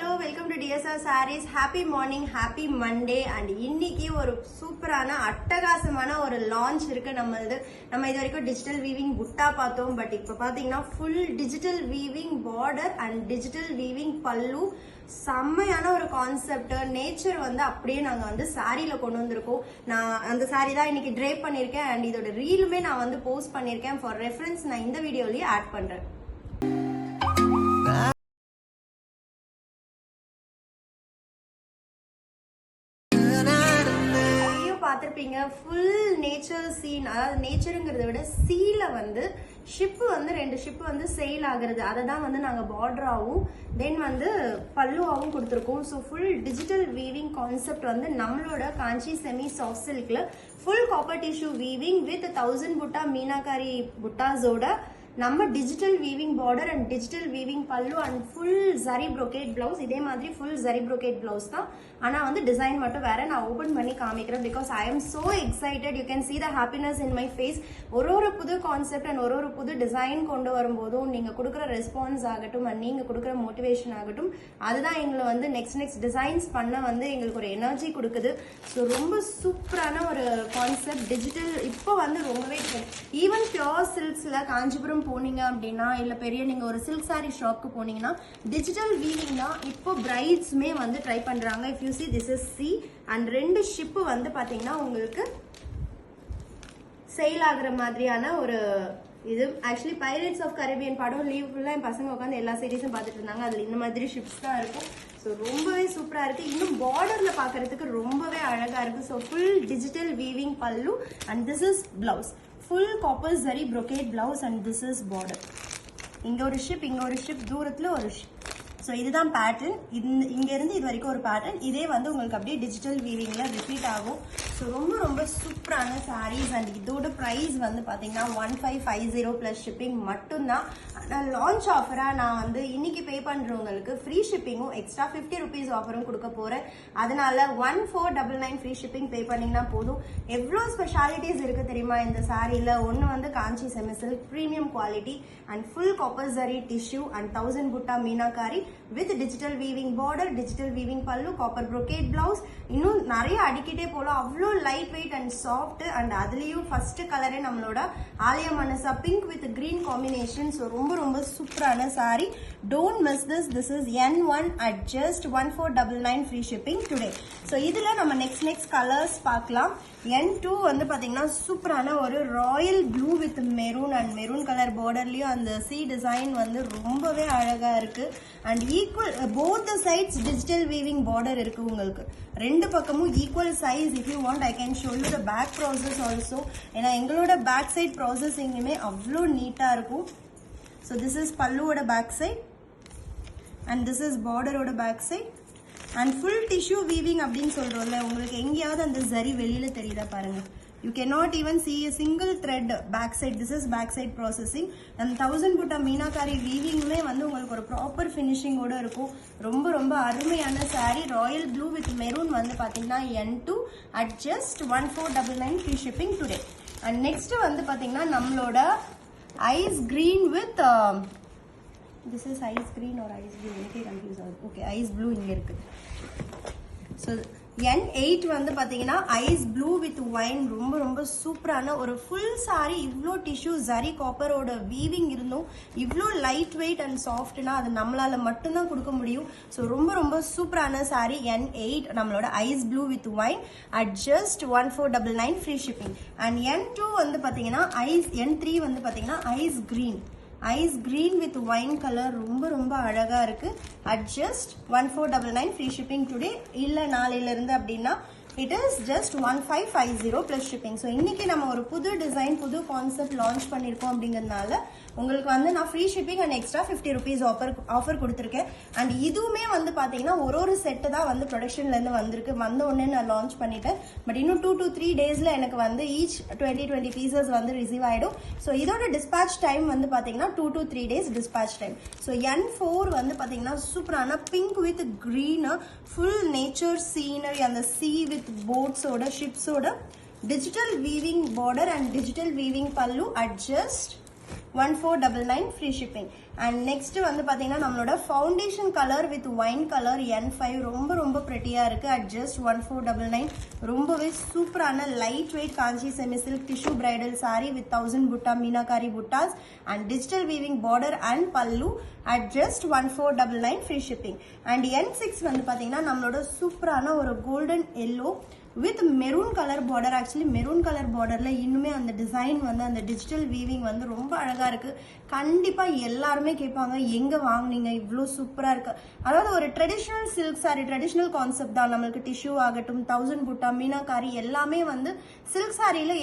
hello, welcome to DSR Sarees. Happy morning, happy Monday. And இன்னைக்கு ஒரு சூப்பரான அட்டகாசமான ஒரு லான்ச் இருக்கு. நம்ம இது வரைக்கும் டிஜிட்டல் வீவிங் புட்டா பார்த்தோம். பட் இப்போ பாத்தீங்கன்னா full digital weaving border and digital weaving பல்லு. செம்மையான ஒரு கான்செப்ட். நேச்சர் வந்து அப்படியே நாங்க வந்து சாரியில கொண்டு வந்திருக்கோம். நான் அந்த சாரி தான் இன்னைக்கு ட்ரேப் பண்ணிருக்கேன். அண்ட் இதோட ரீலுமே நான் வந்து போஸ்ட் பண்ணிருக்கேன். ஃபார் ரெஃபரன்ஸ் நான் இந்த வீடியோலயே ஆட் பண்றேன். பார்த்திருப்பீங்க ஃபுல் நேச்சர் சீன். அதாவது நேச்சருங்கிறத விட சீல வந்து ஷிப்பு வந்து 2 ஷிப்பு வந்து செயில் ஆகுறது. அதை தான் வந்து நாங்கள் பார்டராகவும் தென் வந்து பல்லுவாகவும் கொடுத்துருக்கோம். So full digital weaving concept வந்து நம்மளோட காஞ்சி செமி சாஃப்ட் சில்க்ல full copper tissue weaving with 1000 butta meenakari புட்டாஸோட நம்ம digital weaving border and digital weaving pallu and full zari brocade blouse. இதே மாதிரி ஃபுல் ஜரி ப்ரோகேட் பிளவுஸ் தான். ஆனால் வந்து டிசைன் மட்டும் வேற. நான் ஓப்பன் பண்ணி காமிக்கிறேன் because I am so excited. You can see the happiness in my face. ஒரு புது கான்செப்ட் அண்ட் ஒரு புது டிசைன் கொண்டு வரும்போதும் நீங்கள் கொடுக்குற ரெஸ்பான்ஸ் ஆகட்டும் அண்ட் நீங்கள் கொடுக்குற மோட்டிவேஷன் ஆகட்டும், அதுதான் எங்களை வந்து நெக்ஸ்ட் டிசைன்ஸ் பண்ண வந்து எங்களுக்கு ஒரு எனர்ஜி கொடுக்குது. ஸோ ரொம்ப சூப்பரான ஒரு கான்செப்ட். டிஜிட்டல் இப்போ வந்து ரொம்பவே ஈவன் பியோர் சில்க்ஸில் காஞ்சிபுரம் போனீங்க அப்படின்னா இல்ல பெரிய நீங்க ஒரு சில்க் சாரி ஷாப்க்கு போனீங்கன்னா டிஜிட்டல் வீவிங் தான் இப்போ பிரைட்ஸ்மே வந்து ட்ரை பண்றாங்க. If you see this is C and 2 ship வந்து பாத்தீங்கன்னா உங்களுக்கு சேல் ஆகுற மாதிரியான ஒரு இது. ஆக்சுவலி பைரேட்ஸ் ஆஃப் கரேபியன் படம் லீவ் ஃபுல்லா என் பசங்க உட்காந்து எல்லா சீரீஸும் பார்த்துட்டு இருந்தாங்க. அதுல இந்த மாதிரி ஷிப்ஸ் தான் இருக்கும். ஸோ ரொம்பவே சூப்பரா இருக்கு. இன்னும் பார்டர்ல பாக்குறதுக்கு ரொம்பவே அழகா இருக்கு. So full digital weaving pallu and this is blouse. Full copper zari brocade blouse and this is border. இங்க ஒரு ஷிப் தூரத்துல ஒரு ஷிப். ஸோ இதுதான் பேட்டர்ன். இங்க இருந்து இது வரைக்கும் ஒரு பேட்டர்ன். இதே வந்து உங்களுக்கு அப்படியே டிஜிட்டல் வீவிங்ல ரிப்பீட் ஆகும். ஸோ ரொம்ப சூப்பரான சாரீஸ். அண்ட் இதோட ப்ரைஸ் வந்து பாத்தீங்கன்னா 1550 பிளஸ் ஷிப்பிங் மட்டும்தான். ஆனால் லான்ச் ஆஃபரா நான் வந்து இன்னைக்கு பே பண்றவங்களுக்கு ஃப்ரீ ஷிப்பிங்கும் எக்ஸ்ட்ரா 50 rupees ஆஃபரும் கொடுக்க போறேன். அதனால 1499 ஃப்ரீ ஷிப்பிங் பே பண்ணீங்கன்னா போதும். எவ்வளோ ஸ்பெஷாலிட்டிஸ் இருக்கு தெரியுமா இந்த சாரியில? ஒன்னு வந்து Kanchi semi silk premium quality and full copper zari tissue and 1000 butta meenakari with digital weaving border, digital weaving pallu, copper brocade blouse. இன்னும் நிறைய அடிக்கிட்டே போலாம். அவ்வளோ light weight and soft. And அதுலயும் ஃபர்ஸ்ட் கலரே நம்மளோட Alya Manasa pink with green combination. So ரொம்ப சூப்பரான sari. Don't miss this. This is N1 at just 1499 free shipping today. So இதுல நம்ம நெக்ஸ்ட் கலர்ஸ் பார்க்கலாம். N2 வந்து பாத்தீங்கன்னா சூப்பரான ஒரு royal blue with maroon and maroon colour பார்டர்லயும் அந்த சி டிசைன் வந்து ரொம்பவே அழகா இருக்கு. And equal both the sides digital weaving border இருக்கு உங்களுக்கு. 2 பக்கமும் equal size. If you want I can show you the back process also. ஏன்னா எங்களோட பேக் சைட் ப்ராசஸிங்குமே அவ்வளோ நீட்டா இருக்கும். ஸோ திஸ் இஸ் பல்லுவோட back side and this is பார்டரோட back side. And full tissue weaving அப்படின்னு சொல்றோம்ல, உங்களுக்கு எங்கேயாவது அந்த ஜரி வெளியில தெரியுதா பாருங்க. You cannot even see a single thread backside. This is backside processing. And 1000 butta meenakari வீவிங்மே வந்து உங்களுக்கு ஒரு ப்ராப்பர் ஃபினிஷிங் ஓட இருக்கும். ரொம்ப அருமையான sari. Royal blue with maroon வந்து பாத்தீங்கன்னா N2 at just 1499 free shipping today. And next வந்து பாத்தீங்கன்னா நம்மளோட ice green with this is ice green or ice blue. எனக்கே கன்ஃபியூஸ் ஆகுது. ஓகே, ஐஸ் ப்ளூ இங்க இருக்கு. ஸோ N8 வந்து பாத்தீங்கன்னா ஐஸ் ப்ளூ வித் ஒயின். ரொம்ப சூப்பரான ஒரு ஃபுல் சாரி. இவ்வளோ டிஷ்யூ ஜரி காப்பரோட வீவிங் இருந்தும் இவ்வளோ லைட் வெயிட் அண்ட் சாஃப்ட்னா அது நம்மளால மட்டும்தான் கொடுக்க முடியும். ஸோ ரொம்ப சூப்பரான சாரி N8 நம்மளோட ice blue with wine at just 1499 free shipping. And N2 வந்து பாத்தீங்கன்னா N3 வந்து பாத்தீங்கன்னா ice green with wine colour. ரொம்ப அழகா இருக்கு. At just 1499 free shipping today. இல்ல நாளையில இருந்து அப்படின்னா it is just 1550 plus shipping. So இன்னைக்கு நம்ம ஒரு புது டிசைன் புது கான்செப்ட் லான்ச் பண்ணிருக்கோம் அப்படிங்கறதுனால உங்களுக்கு வந்து நான் free shipping and extra 50 rupees offer கொடுத்துருக்கேன். அண்ட் இதுவுமே வந்து பாத்தீங்கன்னா ஒரு செட்டு தான் வந்து ப்ரொடக்ஷன்ல இருந்து வந்திருக்கு. வந்த உடனே நான் லான்ச் பண்ணிட்டேன். பட் இன்னும் 2 to 3 daysல எனக்கு வந்து ஈச் 20 பீசஸ் வந்து ரிசீவ் ஆயிடும். ஸோ இதோட டிஸ்பேச் டைம் வந்து பாத்தீங்கன்னா 2 to 3 days dispatch time. So N4 வந்து பாத்தீங்கன்னா சூப்பரான pink with green full nature scenery. அந்த சி வித் போட்ஸோட ஷிப்ஸோட digital weaving border and digital weaving pallu at just 1499 free shipping. And next வந்து பாத்தீங்கன்னா நம்மளோட foundation color with wine color N5 ரொம்ப pretty-ஆ இருக்கு at just 1499. ரொம்பவே சூப்பரான light weight Kanchi semi silk tissue bridal saree with 1000 butta meenakari buttas and digital weaving border and pallu at just 1499 free shipping. And N6 வந்து பாத்தீங்கன்னா நம்மளோட சூப்பரான ஒரு golden yellow with maroon color border. Actually maroon color borderல இன்னுமே அந்த design வந்து அந்த digital weaving வந்து ரொம்ப அழகா இருக்கு. கண்டிப்பா எல்லாருமே கேட்பாங்க எங்க வாங்குனீங்க இவ்ளோ சூப்பரா இருக்கு. அதாவது ஒரு traditional silk saree traditional concept தான். நமக்கு டிஷ்யூ ஆகட்டும் 1000 butta மீனாகாரி எல்லாமே வந்து சில்க் சாரியில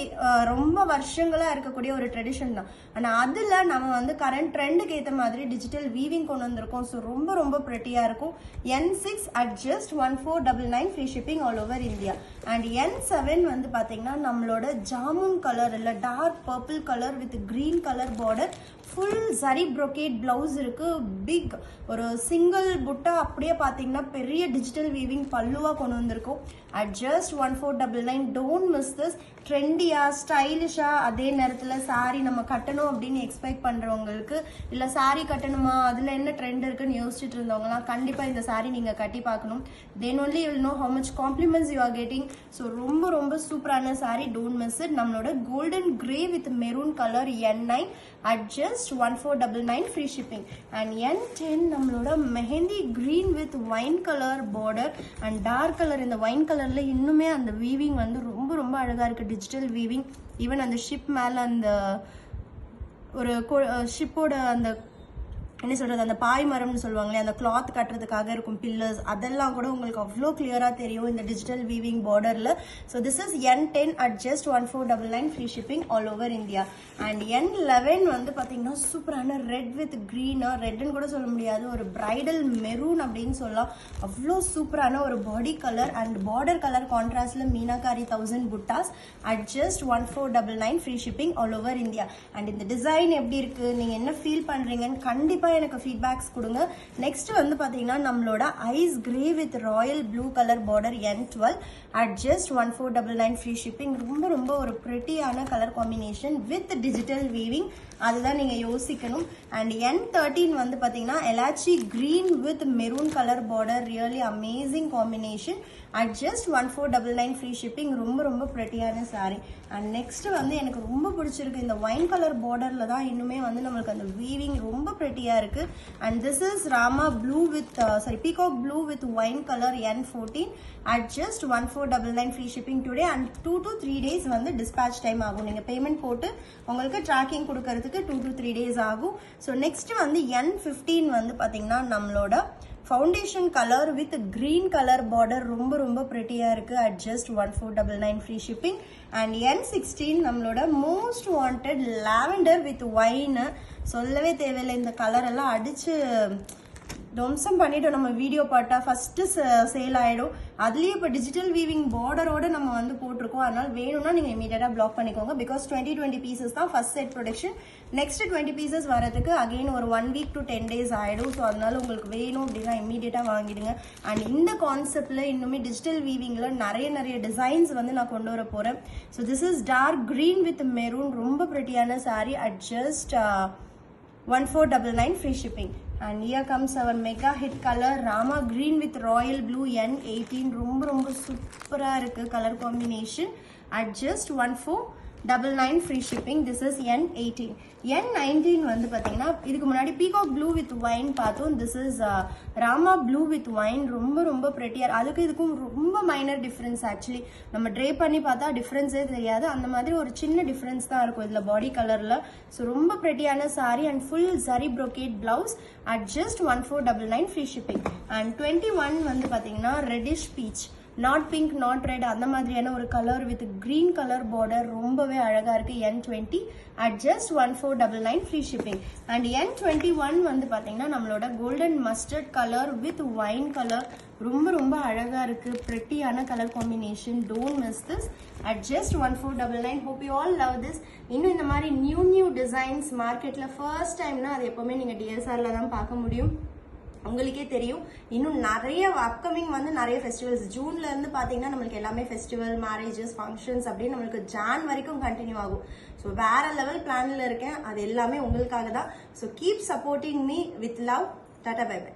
ரொம்ப வருஷங்களா இருக்கக்கூடிய ஒரு ட்ரெடிஷன் தான். ஆனா அதுல நம்ம வந்து கரண்ட் ட்ரெண்டுக்கு ஏத்த மாதிரி டிஜிட்டல் வீவிங் கொண்டு வந்திருக்கோம். ஸோ ரொம்ப pretty-ஆ இருக்கும். N6 at just 1499 free shipping all over India. And N7 வந்து பாத்தீங்கன்னா நம்மளோட ஜாமுன் கலர் இல்ல dark purple colour with green colour border full zari brocade blouse இருக்கு. பிக் ஒரு சிங்கிள் புட்டா அப்படியே பாத்தீங்கன்னா பெரிய டிஜிட்டல் வீவிங் பல்லுவா கொண்டு வந்திருக்கோம். at just 1499. don't miss this. ட்ரெண்டியா ஸ்டைலிஷா அதே நேரத்துல சாரி நம்ம கட்டணும் அப்படின்னு எக்ஸ்பெக்ட் பண்றவங்களுக்கு இல்ல சாரி கட்டணுமா அதுல என்ன ட்ரெண்ட் இருக்குன்னு யோசிச்சுட்டு இருந்தவங்கலாம் கண்டிப்பா இந்த சாரி நீங்க கட்டி பார்க்கணும். then only you will know how much compliments you are getting. so ரொம்ப சூப்பரான சாரி. don't miss it. நம்மளோட golden grey with maroon color N9 at just 1499 free shipping. and N10 நம்மளோட mehndi green with wine color border and dark color. இந்த wine colorல இன்னுமே அந்த weaving வந்து ரொம்ப அழகா இருக்கு. டிஜிட்டல் வீவிங் ஈவன் அந்த ஷிப் மேல அந்த ஒரு ஷிப்போட அந்த என்ன சொல்றது அந்த பாய் மரம்னு சொல்லுவாங்களே அந்த கிளாத் கட்டுறதுக்காக இருக்கும் பில்லர்ஸ் அதெல்லாம் கூட உங்களுக்கு அவ்வளோ கிளியரா தெரியும் இந்த டிஜிட்டல் வீவிங் பார்டர்ல. So this is N10 at just 1499 free shipping all over India. and N11 வந்து பாத்தீங்கன்னா சூப்பரான ரெட் வித் கிரீன் ரெட்னு கூட சொல்ல முடியாது ஒரு பிரைடல் மெரூன் அப்படின்னு சொல்லலாம். அவ்வளோ சூப்பரான ஒரு body colour and border colour கான்ட்ராஸ்ட்ல meenakari 1000 buttas at just 1499 free shipping all over India. and இந்த டிசைன் எப்படி இருக்கு நீங்க என்ன ஃபீல் பண்றீங்கன்னு கண்டிப்பா எனக்கு ஃபீட்பேக்ஸ் கொடுங்க. நெக்ஸ்ட் வந்து பாத்தீங்கன்னா நம்மளோட ice grey with royal blue colour border N12 at just 1499 free shipping. ரொம்ப ஒரு பிரிட்டியான colour combination with digital weaving அதுதான் நீங்க யோசிக்கணும். அண்ட் N13 வந்து பாத்தீங்கன்னா elaichi green with maroon colour border really amazing combination at just 1499 free shipping. ரொம்ப பிரிட்டியான சாரி. அண்ட் நெக்ஸ்ட் வந்து எனக்கு ரொம்ப பிடிச்சிருக்கு இந்த ஒயின் கலர் பார்டர்ல தான் இன்னுமே வந்து நம்மளுக்கு அந்த வீவிங் ரொம்ப பிரிட்டியா இருக்கு. And this is Rama blue with peacock blue with wine colour N14 at just 1499 free shipping today. and 2 to 3 days வந்து dispatch time ஆகும். நீங்க பேமெண்ட் போட்டு உங்களுக்கு ட்ராக்கிங் கொடுக்கறதுக்கு 2 to 3 days ஆகும். ஸோ நெக்ஸ்ட் வந்து N15 வந்து பாத்தீங்கன்னா நம்மளோட foundation colour with green colour border ரொம்ப பிரிட்டியா இருக்கு at just 1499 free shipping. and N16 நம்மளோட most wanted lavender with wine சொல்லவே தேவையில்லை. இந்த கலர் எல்லாம் அடிச்சு டொம்சம் பண்ணிட்டோம் நம்ம வீடியோ பார்த்தா ஃபர்ஸ்ட் சேல் ஆயிடும். அதுலயே இப்போ டிஜிட்டல் வீவிங் பார்டரோட நம்ம வந்து போட்டிருக்கோம். அதனால வேணும்னா நீங்க இமீடியட்டா பிளாக் பண்ணிக்கோங்க. பிகாஸ் 20 பீசஸ் தான் first set production. Next 20 pieces வரதுக்கு அகைன் ஒரு 1 week to 10 days ஆயிடும். ஸோ அதனால உங்களுக்கு வேணும் அப்படின்னா இமீடியட்டா வாங்கிடுங்க. அண்ட் இந்த கான்செப்ட்ல இன்னுமே டிஜிட்டல் வீவிங்ல நிறைய டிசைன்ஸ் வந்து நான் கொண்டு வர போறேன். So this is dark green with maroon ரொம்ப பிரிட்டியான sari at just 1499 free shipping. and here comes our mega hit color Rama green with royal blue N18. ரொம்ப சூப்பரா இருக்கு colour combination at just 1499 free shipping. this is N18. N19 வந்து பாத்தீங்கன்னா இதுக்கு முன்னாடி peacock blue with wine பார்த்தோம். This is Rama blue with wine ரொம்ப பிரிட்டியர். அதுக்கு இதுக்கும் ரொம்ப மைனர் டிஃபரன்ஸ். ஆக்சுவலி நம்ம ட்ரே பண்ணி பார்த்தா டிஃபரன்ஸே தெரியாது. அந்த மாதிரி ஒரு சின்ன டிஃபரன்ஸ் தான் இருக்கும் இதுல பாடி கலர்ல. ஸோ ரொம்ப பிரிட்டியான sari and full zari brocade blouse at just 1499 free shipping. and 21 வந்து பாத்தீங்கன்னா reddish peach not pink not red அந்த மாதிரியான ஒரு colour with green colour border ரொம்பவே அழகா இருக்கு. N20 at just 1499 free shipping. and N21 வந்து பாத்தீங்கன்னா நம்மளோட golden mustard colour with wine colour ரொம்ப அழகா இருக்கு. பிரிட்டியான colour combination. Don't miss this at just 1499. hope you all love this. இன்னும் இந்த மாதிரி நியூ டிசைன்ஸ் மார்க்கெட்ல ஃபர்ஸ்ட் டைம்னா அது எப்பவுமே நீங்க DSRல தான் பார்க்க முடியும். உங்களுக்கே தெரியும் இன்னும் நிறைய அப்கமிங் வந்து நிறைய ஃபெஸ்டிவல்ஸ் ஜூன்ல இருந்து பாத்தீங்கன்னா நம்மளுக்கு எல்லாமே ஃபெஸ்டிவல் மேரேஜஸ் ஃபங்க்ஷன்ஸ் அப்படின்னு நம்மளுக்கு ஜான் வரைக்கும் கண்டினியூ ஆகும். ஸோ வேற லெவல் பிளான்ல இருக்கேன். அது எல்லாமே உங்களுக்காக தான். So keep supporting me with love. Tata bye by.